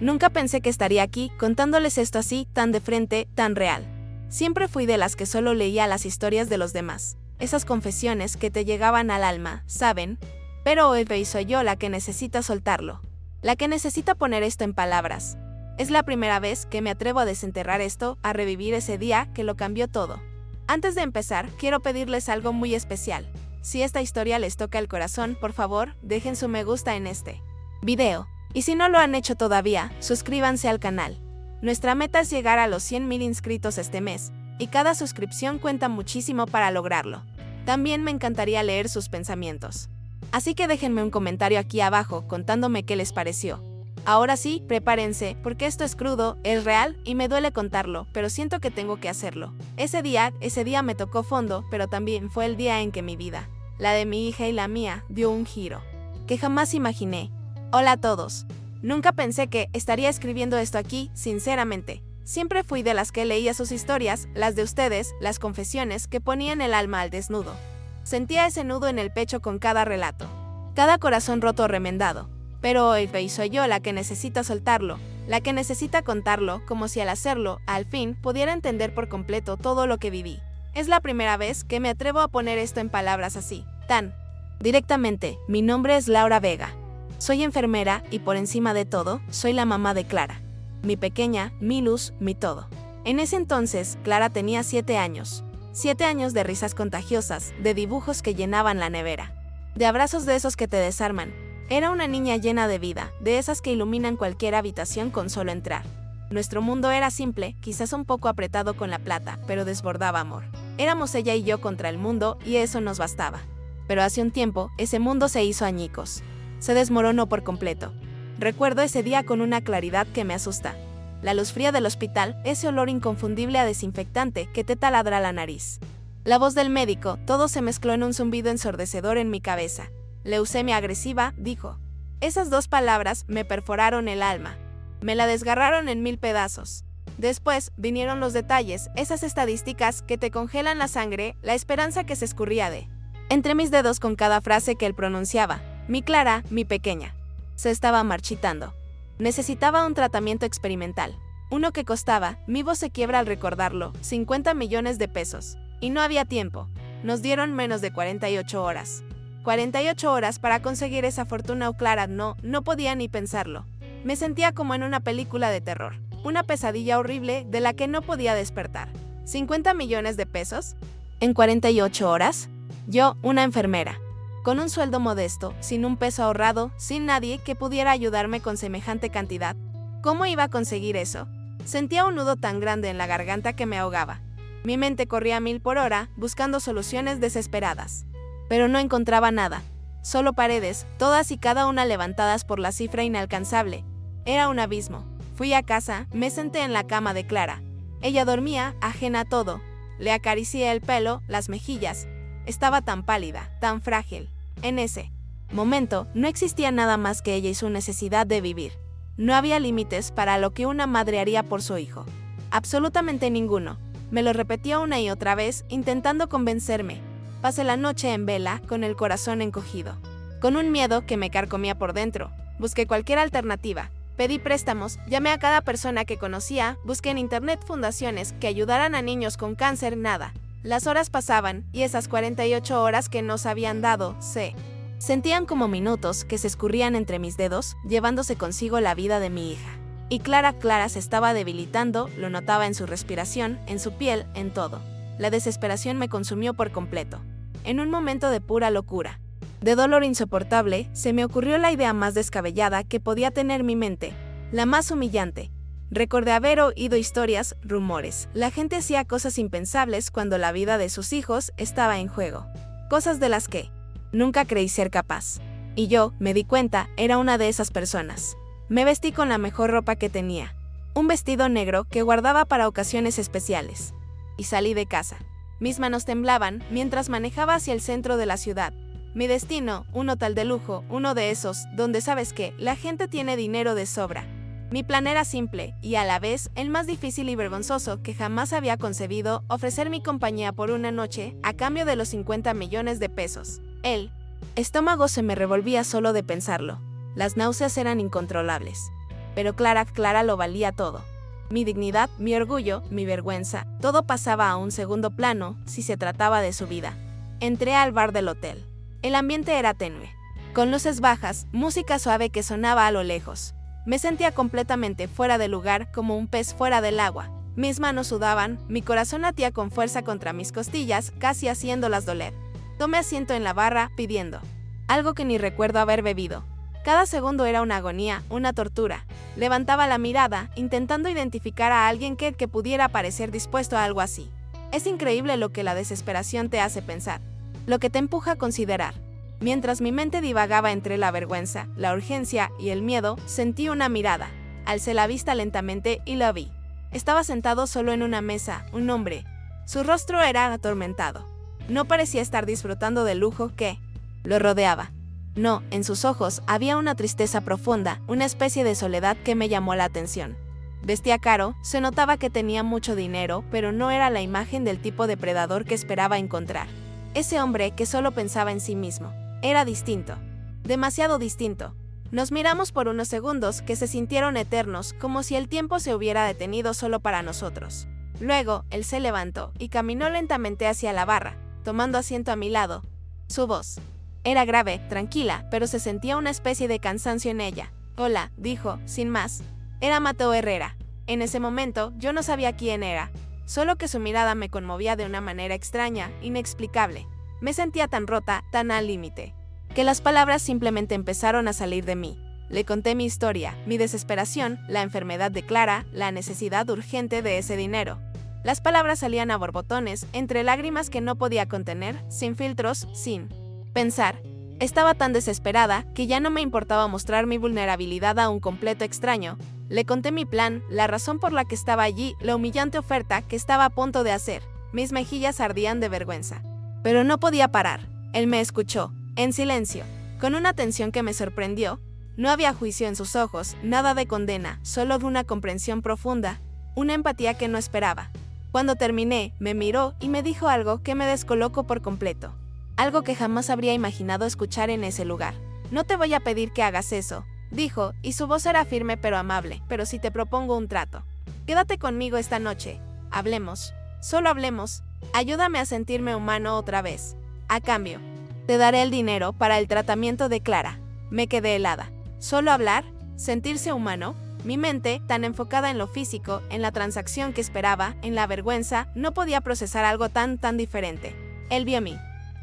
Nunca pensé que estaría aquí contándoles esto así, tan de frente, tan real. Siempre fui de las que solo leía las historias de los demás, esas confesiones que te llegaban al alma, ¿saben? Pero hoy soy yo la que necesita soltarlo, la que necesita poner esto en palabras. Es la primera vez que me atrevo a desenterrar esto, a revivir ese día que lo cambió todo. Antes de empezar, quiero pedirles algo muy especial. Si esta historia les toca el corazón, por favor, dejen su me gusta en este video. Y si no lo han hecho todavía, suscríbanse al canal. Nuestra meta es llegar a los 100,000 inscritos este mes, y cada suscripción cuenta muchísimo para lograrlo. También me encantaría leer sus pensamientos. Así que déjenme un comentario aquí abajo contándome qué les pareció. Ahora sí, prepárense, porque esto es crudo, es real, y me duele contarlo, pero siento que tengo que hacerlo. Ese día me tocó fondo, pero también fue el día en que mi vida, la de mi hija y la mía, dio un giro que jamás imaginé. Hola a todos. Nunca pensé que estaría escribiendo esto aquí, sinceramente. Siempre fui de las que leía sus historias, las de ustedes, las confesiones que ponían el alma al desnudo. Sentía ese nudo en el pecho con cada relato, cada corazón roto o remendado. Pero hoy soy yo la que necesita soltarlo, la que necesita contarlo, como si al hacerlo, al fin, pudiera entender por completo todo lo que viví. Es la primera vez que me atrevo a poner esto en palabras así, tan directamente. Mi nombre es Laura Vega. Soy enfermera y por encima de todo, soy la mamá de Clara. Mi pequeña, mi luz, mi todo. En ese entonces, Clara tenía 7 años. 7 años de risas contagiosas, de dibujos que llenaban la nevera, de abrazos de esos que te desarman. Era una niña llena de vida, de esas que iluminan cualquier habitación con solo entrar. Nuestro mundo era simple, quizás un poco apretado con la plata, pero desbordaba amor. Éramos ella y yo contra el mundo y eso nos bastaba. Pero hace un tiempo, ese mundo se hizo añicos. Se desmoronó por completo. Recuerdo ese día con una claridad que me asusta. La luz fría del hospital, ese olor inconfundible a desinfectante que te taladra la nariz. La voz del médico, todo se mezcló en un zumbido ensordecedor en mi cabeza. Leucemia agresiva, dijo. Esas 2 palabras me perforaron el alma. Me la desgarraron en 1000 pedazos. Después vinieron los detalles, esas estadísticas que te congelan la sangre, la esperanza que se escurría de entre mis dedos con cada frase que él pronunciaba. Mi Clara, mi pequeña, se estaba marchitando. Necesitaba un tratamiento experimental. Uno que costaba, mi voz se quiebra al recordarlo, 50 millones de pesos. Y no había tiempo. Nos dieron menos de 48 horas. 48 horas para conseguir esa fortuna. Clara no podía ni pensarlo. Me sentía como en una película de terror. Una pesadilla horrible de la que no podía despertar. ¿50 millones de pesos? ¿En 48 horas? Yo, una enfermera. Con un sueldo modesto, sin un peso ahorrado, sin nadie que pudiera ayudarme con semejante cantidad. ¿Cómo iba a conseguir eso? Sentía un nudo tan grande en la garganta que me ahogaba. Mi mente corría a 1000 por hora, buscando soluciones desesperadas. Pero no encontraba nada. Solo paredes, todas y cada una levantadas por la cifra inalcanzable. Era un abismo. Fui a casa, me senté en la cama de Clara. Ella dormía, ajena a todo. Le acaricié el pelo, las mejillas. Estaba tan pálida, tan frágil. En ese momento, no existía nada más que ella y su necesidad de vivir. No había límites para lo que una madre haría por su hijo. Absolutamente ninguno. Me lo repetía una y otra vez, intentando convencerme. Pasé la noche en vela, con el corazón encogido. Con un miedo que me carcomía por dentro. Busqué cualquier alternativa. Pedí préstamos, llamé a cada persona que conocía, busqué en internet fundaciones que ayudaran a niños con cáncer, nada. Las horas pasaban, y esas 48 horas que nos habían dado, se sentían como minutos que se escurrían entre mis dedos, llevándose consigo la vida de mi hija. Y Clara se estaba debilitando, lo notaba en su respiración, en su piel, en todo. La desesperación me consumió por completo. En un momento de pura locura, de dolor insoportable, se me ocurrió la idea más descabellada que podía tener mi mente, la más humillante. Recordé haber oído historias, rumores. La gente hacía cosas impensables cuando la vida de sus hijos estaba en juego. Cosas de las que nunca creí ser capaz. Y yo, me di cuenta, era una de esas personas. Me vestí con la mejor ropa que tenía. Un vestido negro que guardaba para ocasiones especiales. Y salí de casa. Mis manos temblaban mientras manejaba hacia el centro de la ciudad. Mi destino, un hotel de lujo, uno de esos, donde sabes que la gente tiene dinero de sobra. Mi plan era simple, y a la vez, el más difícil y vergonzoso que jamás había concebido, ofrecer mi compañía por una noche, a cambio de los 50 millones de pesos. El estómago se me revolvía solo de pensarlo. Las náuseas eran incontrolables. Pero Clara lo valía todo. Mi dignidad, mi orgullo, mi vergüenza, todo pasaba a un segundo plano si se trataba de su vida. Entré al bar del hotel. El ambiente era tenue, con luces bajas, música suave que sonaba a lo lejos. Me sentía completamente fuera de lugar, como un pez fuera del agua. Mis manos sudaban, mi corazón latía con fuerza contra mis costillas, casi haciéndolas doler. Tomé asiento en la barra, pidiendo algo que ni recuerdo haber bebido. Cada segundo era una agonía, una tortura. Levantaba la mirada, intentando identificar a alguien que pudiera parecer dispuesto a algo así. Es increíble lo que la desesperación te hace pensar, lo que te empuja a considerar. Mientras mi mente divagaba entre la vergüenza, la urgencia y el miedo, sentí una mirada. Alcé la vista lentamente y lo vi. Estaba sentado solo en una mesa, un hombre. Su rostro era atormentado. No parecía estar disfrutando del lujo que lo rodeaba. No, en sus ojos había una tristeza profunda, una especie de soledad que me llamó la atención. Vestía caro, se notaba que tenía mucho dinero, pero no era la imagen del tipo depredador que esperaba encontrar. Ese hombre que solo pensaba en sí mismo. Era distinto. Demasiado distinto. Nos miramos por unos segundos que se sintieron eternos, como si el tiempo se hubiera detenido solo para nosotros. Luego, él se levantó y caminó lentamente hacia la barra, tomando asiento a mi lado. Su voz era grave, tranquila, pero se sentía una especie de cansancio en ella. Hola, dijo, sin más. Era Mateo Herrera. En ese momento, yo no sabía quién era, solo que su mirada me conmovía de una manera extraña, inexplicable. Me sentía tan rota, tan al límite, que las palabras simplemente empezaron a salir de mí. Le conté mi historia, mi desesperación, la enfermedad de Clara, la necesidad urgente de ese dinero. Las palabras salían a borbotones, entre lágrimas que no podía contener, sin filtros, sin pensar. Estaba tan desesperada que ya no me importaba mostrar mi vulnerabilidad a un completo extraño. Le conté mi plan, la razón por la que estaba allí, la humillante oferta que estaba a punto de hacer. Mis mejillas ardían de vergüenza. Pero no podía parar. Él me escuchó, en silencio, con una atención que me sorprendió. No había juicio en sus ojos, nada de condena, solo de una comprensión profunda, una empatía que no esperaba. Cuando terminé, me miró y me dijo algo que me descolocó por completo. Algo que jamás habría imaginado escuchar en ese lugar. No te voy a pedir que hagas eso, dijo, y su voz era firme pero amable, pero si te propongo un trato. Quédate conmigo esta noche. Hablemos. Solo hablemos. Ayúdame a sentirme humano otra vez. A cambio, te daré el dinero para el tratamiento de Clara. Me quedé helada. ¿Solo hablar? ¿Sentirse humano? Mi mente, tan enfocada en lo físico, en la transacción que esperaba, en la vergüenza, no podía procesar algo tan diferente. Él vio mi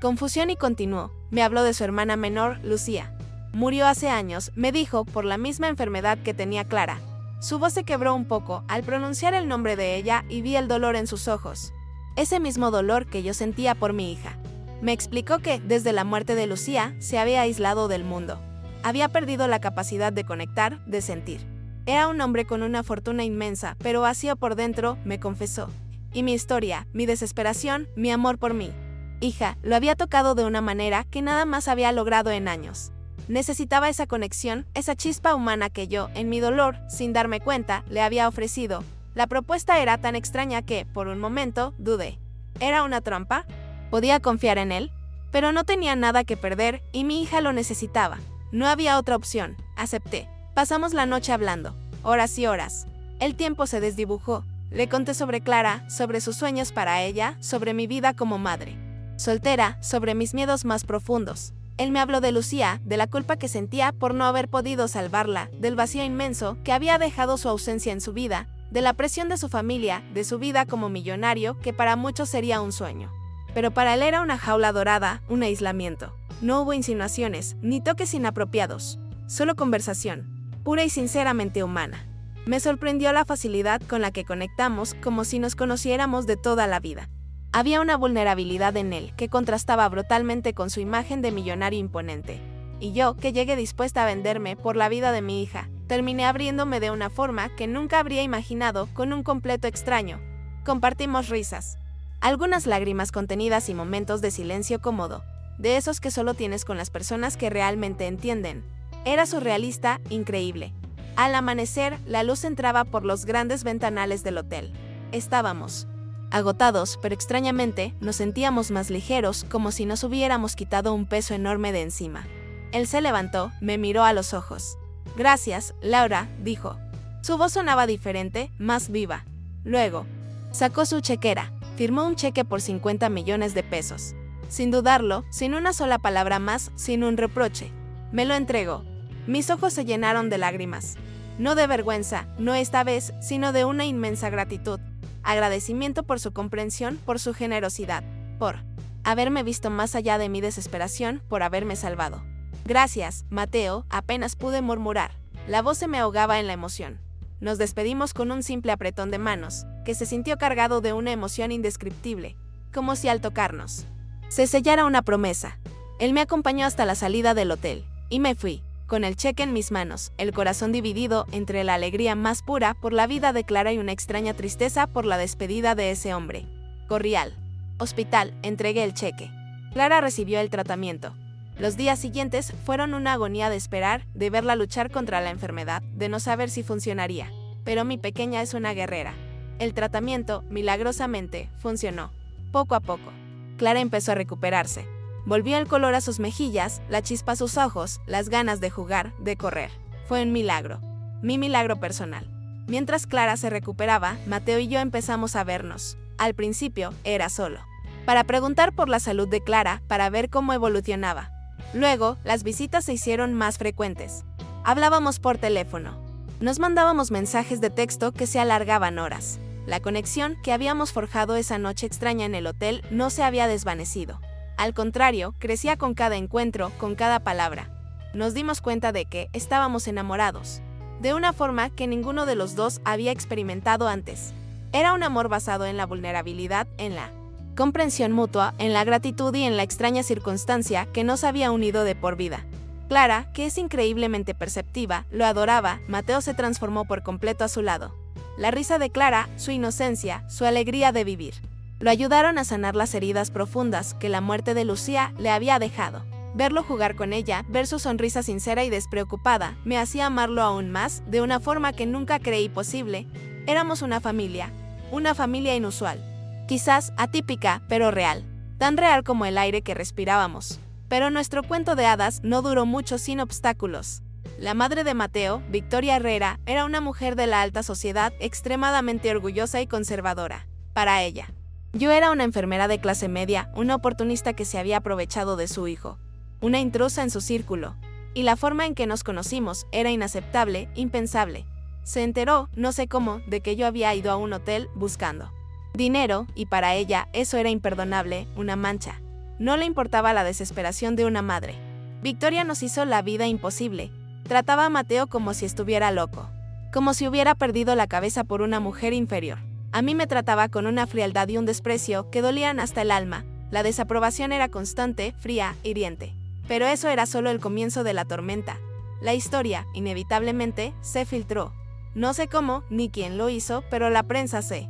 confusión y continuó. Me habló de su hermana menor, Lucía. Murió hace años, me dijo, por la misma enfermedad que tenía Clara. Su voz se quebró un poco al pronunciar el nombre de ella y vi el dolor en sus ojos. Ese mismo dolor que yo sentía por mi hija. Me explicó que, desde la muerte de Lucía, se había aislado del mundo. Había perdido la capacidad de conectar, de sentir. Era un hombre con una fortuna inmensa, pero vacío por dentro, me confesó. Y mi historia, mi desesperación, mi amor por mi hija, lo había tocado de una manera que nada más había logrado en años. Necesitaba esa conexión, esa chispa humana que yo, en mi dolor, sin darme cuenta, le había ofrecido. La propuesta era tan extraña que, por un momento, dudé. ¿Era una trampa? ¿Podía confiar en él? Pero no tenía nada que perder y mi hija lo necesitaba. No había otra opción. Acepté. Pasamos la noche hablando. Horas y horas. El tiempo se desdibujó. Le conté sobre Clara, sobre sus sueños para ella, sobre mi vida como madre soltera, sobre mis miedos más profundos. Él me habló de Lucía, de la culpa que sentía por no haber podido salvarla, del vacío inmenso que había dejado su ausencia en su vida, de la presión de su familia, de su vida como millonario, que para muchos sería un sueño. Pero para él era una jaula dorada, un aislamiento. No hubo insinuaciones, ni toques inapropiados. Solo conversación, pura y sinceramente humana. Me sorprendió la facilidad con la que conectamos, como si nos conociéramos de toda la vida. Había una vulnerabilidad en él que contrastaba brutalmente con su imagen de millonario imponente. Y yo, que llegué dispuesta a venderme por la vida de mi hija, terminé abriéndome de una forma que nunca habría imaginado con un completo extraño. Compartimos risas, algunas lágrimas contenidas y momentos de silencio cómodo, de esos que solo tienes con las personas que realmente entienden. Era surrealista, increíble. Al amanecer, la luz entraba por los grandes ventanales del hotel. Estábamos agotados, pero extrañamente nos sentíamos más ligeros, como si nos hubiéramos quitado un peso enorme de encima. Él se levantó, me miró a los ojos. Gracias, Laura, dijo. Su voz sonaba diferente, más viva. Luego, sacó su chequera, firmó un cheque por 50 millones de pesos. Sin dudarlo, sin una sola palabra más, sin un reproche. Me lo entregó. Mis ojos se llenaron de lágrimas. No de vergüenza, no esta vez, sino de una inmensa gratitud. Agradecimiento por su comprensión, por su generosidad, por haberme visto más allá de mi desesperación, por haberme salvado. Gracias, Mateo, apenas pude murmurar. La voz se me ahogaba en la emoción. Nos despedimos con un simple apretón de manos, que se sintió cargado de una emoción indescriptible, como si al tocarnos se sellara una promesa. Él me acompañó hasta la salida del hotel, y me fui, con el cheque en mis manos, el corazón dividido entre la alegría más pura por la vida de Clara y una extraña tristeza por la despedida de ese hombre. Corrí al hospital, entregué el cheque. Clara recibió el tratamiento. Los días siguientes fueron una agonía de esperar, de verla luchar contra la enfermedad, de no saber si funcionaría. Pero mi pequeña es una guerrera. El tratamiento, milagrosamente, funcionó. Poco a poco. Clara empezó a recuperarse. Volvió el color a sus mejillas, la chispa a sus ojos, las ganas de jugar, de correr. Fue un milagro. Mi milagro personal. Mientras Clara se recuperaba, Mateo y yo empezamos a vernos. Al principio, era solo. Para preguntar por la salud de Clara, para ver cómo evolucionaba. Luego, las visitas se hicieron más frecuentes. Hablábamos por teléfono. Nos mandábamos mensajes de texto que se alargaban horas. La conexión que habíamos forjado esa noche extraña en el hotel no se había desvanecido. Al contrario, crecía con cada encuentro, con cada palabra. Nos dimos cuenta de que estábamos enamorados, de una forma que ninguno de los dos había experimentado antes. Era un amor basado en la vulnerabilidad, en la comprensión mutua, en la gratitud y en la extraña circunstancia que nos había unido de por vida. Clara, que es increíblemente perceptiva, lo adoraba. Mateo se transformó por completo a su lado. La risa de Clara, su inocencia, su alegría de vivir, lo ayudaron a sanar las heridas profundas que la muerte de Lucía le había dejado. Verlo jugar con ella, ver su sonrisa sincera y despreocupada, me hacía amarlo aún más, de una forma que nunca creí posible. Éramos una familia inusual. Quizás atípica, pero real. Tan real como el aire que respirábamos. Pero nuestro cuento de hadas no duró mucho sin obstáculos. La madre de Mateo, Victoria Herrera, era una mujer de la alta sociedad extremadamente orgullosa y conservadora. Para ella. Yo era una enfermera de clase media, una oportunista que se había aprovechado de su hijo. Una intrusa en su círculo. Y la forma en que nos conocimos era inaceptable, impensable. Se enteró, no sé cómo, de que yo había ido a un hotel buscando dinero, y para ella eso era imperdonable, una mancha. No le importaba la desesperación de una madre. Victoria nos hizo la vida imposible. Trataba a Mateo como si estuviera loco. Como si hubiera perdido la cabeza por una mujer inferior. A mí me trataba con una frialdad y un desprecio que dolían hasta el alma. La desaprobación era constante, fría, hiriente. Pero eso era solo el comienzo de la tormenta. La historia, inevitablemente, se filtró. No sé cómo, ni quién lo hizo, pero la prensa se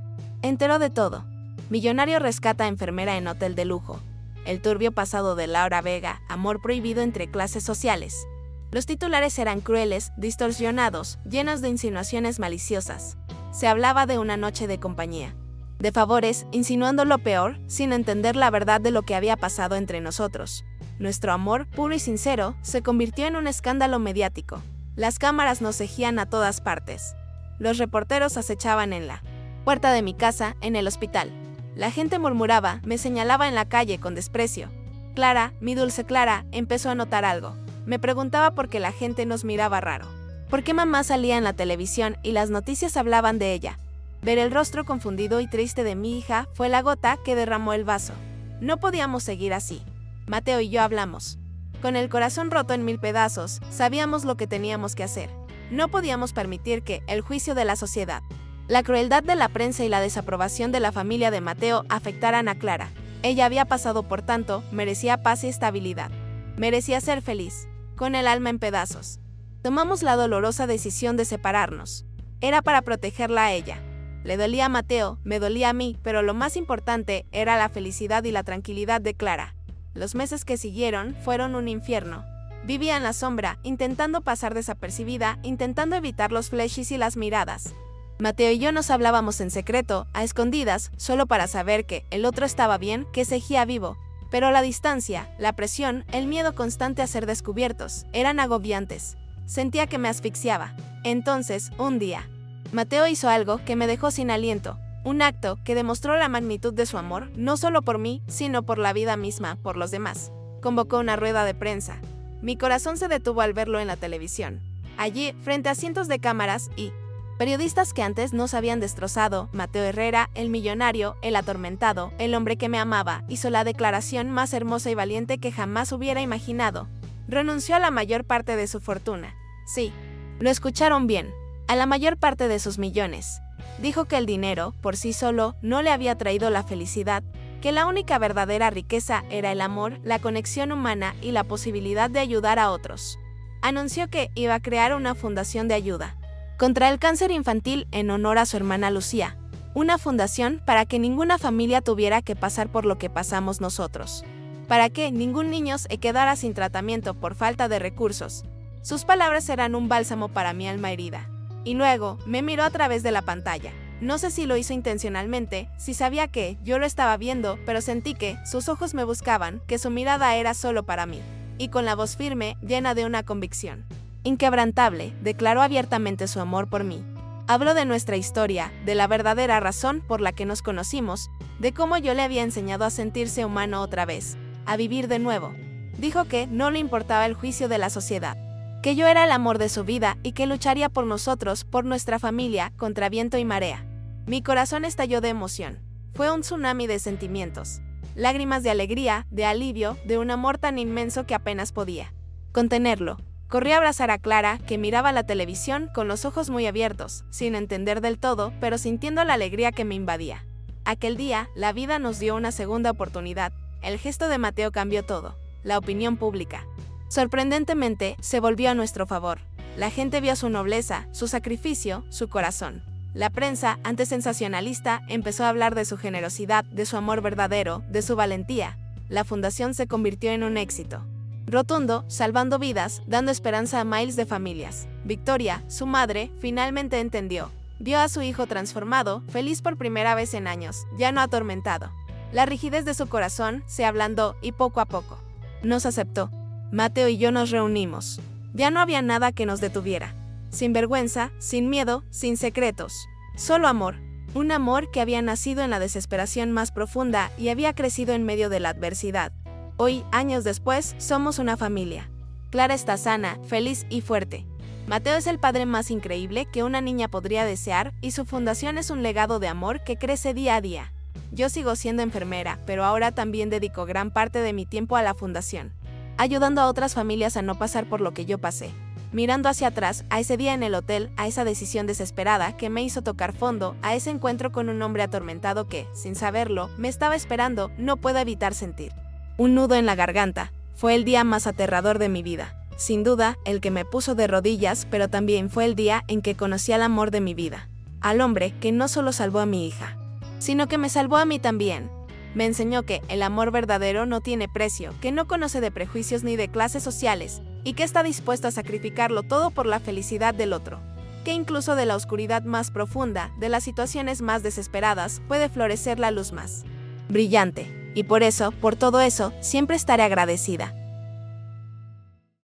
enteró de todo. Millonario rescata a enfermera en hotel de lujo. El turbio pasado de Laura Vega, amor prohibido entre clases sociales. Los titulares eran crueles, distorsionados, llenos de insinuaciones maliciosas. Se hablaba de una noche de compañía, de favores, insinuando lo peor, sin entender la verdad de lo que había pasado entre nosotros. Nuestro amor, puro y sincero, se convirtió en un escándalo mediático. Las cámaras nos seguían a todas partes. Los reporteros acechaban en la puerta de mi casa, en el hospital. La gente murmuraba, me señalaba en la calle con desprecio. Clara, mi dulce Clara, empezó a notar algo. Me preguntaba por qué la gente nos miraba raro. ¿Por qué mamá salía en la televisión y las noticias hablaban de ella? Ver el rostro confundido y triste de mi hija fue la gota que derramó el vaso. No podíamos seguir así. Mateo y yo hablamos. Con el corazón roto en 1000 pedazos, sabíamos lo que teníamos que hacer. No podíamos permitir que el juicio de la sociedad, la crueldad de la prensa y la desaprobación de la familia de Mateo afectaran a Clara. Ella había pasado por tanto, merecía paz y estabilidad. Merecía ser feliz, con el alma en pedazos. Tomamos la dolorosa decisión de separarnos. Era para protegerla a ella. Le dolía a Mateo, me dolía a mí, pero lo más importante era la felicidad y la tranquilidad de Clara. Los meses que siguieron fueron un infierno. Vivía en la sombra, intentando pasar desapercibida, intentando evitar los flashes y las miradas. Mateo y yo nos hablábamos en secreto, a escondidas, solo para saber que el otro estaba bien, que seguía vivo. Pero la distancia, la presión, el miedo constante a ser descubiertos, eran agobiantes. Sentía que me asfixiaba. Entonces, un día, Mateo hizo algo que me dejó sin aliento, un acto que demostró la magnitud de su amor, no solo por mí, sino por la vida misma, por los demás. Convocó una rueda de prensa. Mi corazón se detuvo al verlo en la televisión. Allí, frente a cientos de cámaras y periodistas que antes nos habían destrozado, Mateo Herrera, el millonario, el atormentado, el hombre que me amaba, hizo la declaración más hermosa y valiente que jamás hubiera imaginado. Renunció a la mayor parte de su fortuna. Sí, lo escucharon bien, a la mayor parte de sus millones. Dijo que el dinero, por sí solo, no le había traído la felicidad, que la única verdadera riqueza era el amor, la conexión humana y la posibilidad de ayudar a otros. Anunció que iba a crear una fundación de ayuda contra el cáncer infantil en honor a su hermana Lucía, una fundación para que ninguna familia tuviera que pasar por lo que pasamos nosotros, para que ningún niño se quedara sin tratamiento por falta de recursos. Sus palabras eran un bálsamo para mi alma herida. Y luego, me miró a través de la pantalla. No sé si lo hizo intencionalmente, si sabía que yo lo estaba viendo, pero sentí que sus ojos me buscaban, que su mirada era solo para mí. Y con la voz firme, llena de una convicción inquebrantable, declaró abiertamente su amor por mí. Habló de nuestra historia, de la verdadera razón por la que nos conocimos, de cómo yo le había enseñado a sentirse humano otra vez, a vivir de nuevo. Dijo que no le importaba el juicio de la sociedad, que yo era el amor de su vida y que lucharía por nosotros, por nuestra familia, contra viento y marea. Mi corazón estalló de emoción. Fue un tsunami de sentimientos. Lágrimas de alegría, de alivio, de un amor tan inmenso que apenas podía contenerlo. Corrí a abrazar a Clara, que miraba la televisión con los ojos muy abiertos, sin entender del todo, pero sintiendo la alegría que me invadía. Aquel día, la vida nos dio una segunda oportunidad. El gesto de Mateo cambió todo. La opinión pública, sorprendentemente, se volvió a nuestro favor. La gente vio su nobleza, su sacrificio, su corazón. La prensa, antes sensacionalista, empezó a hablar de su generosidad, de su amor verdadero, de su valentía. La fundación se convirtió en un éxito rotundo, salvando vidas, dando esperanza a miles de familias. Victoria, su madre, finalmente entendió. Vio a su hijo transformado, feliz por primera vez en años, ya no atormentado. La rigidez de su corazón se ablandó y poco a poco nos aceptó. Mateo y yo nos reunimos. Ya no había nada que nos detuviera. Sin vergüenza, sin miedo, sin secretos. Solo amor. Un amor que había nacido en la desesperación más profunda y había crecido en medio de la adversidad. Hoy, años después, somos una familia. Clara está sana, feliz y fuerte. Mateo es el padre más increíble que una niña podría desear y su fundación es un legado de amor que crece día a día. Yo sigo siendo enfermera, pero ahora también dedico gran parte de mi tiempo a la fundación, ayudando a otras familias a no pasar por lo que yo pasé. Mirando hacia atrás, a ese día en el hotel, a esa decisión desesperada que me hizo tocar fondo, a ese encuentro con un hombre atormentado que, sin saberlo, me estaba esperando, no puedo evitar sentir un nudo en la garganta. Fue el día más aterrador de mi vida. Sin duda, el que me puso de rodillas, pero también fue el día en que conocí al amor de mi vida. Al hombre que no solo salvó a mi hija, sino que me salvó a mí también. Me enseñó que el amor verdadero no tiene precio, que no conoce de prejuicios ni de clases sociales, y que está dispuesto a sacrificarlo todo por la felicidad del otro. Que incluso de la oscuridad más profunda, de las situaciones más desesperadas, puede florecer la luz más brillante. Y por eso, por todo eso, siempre estaré agradecida.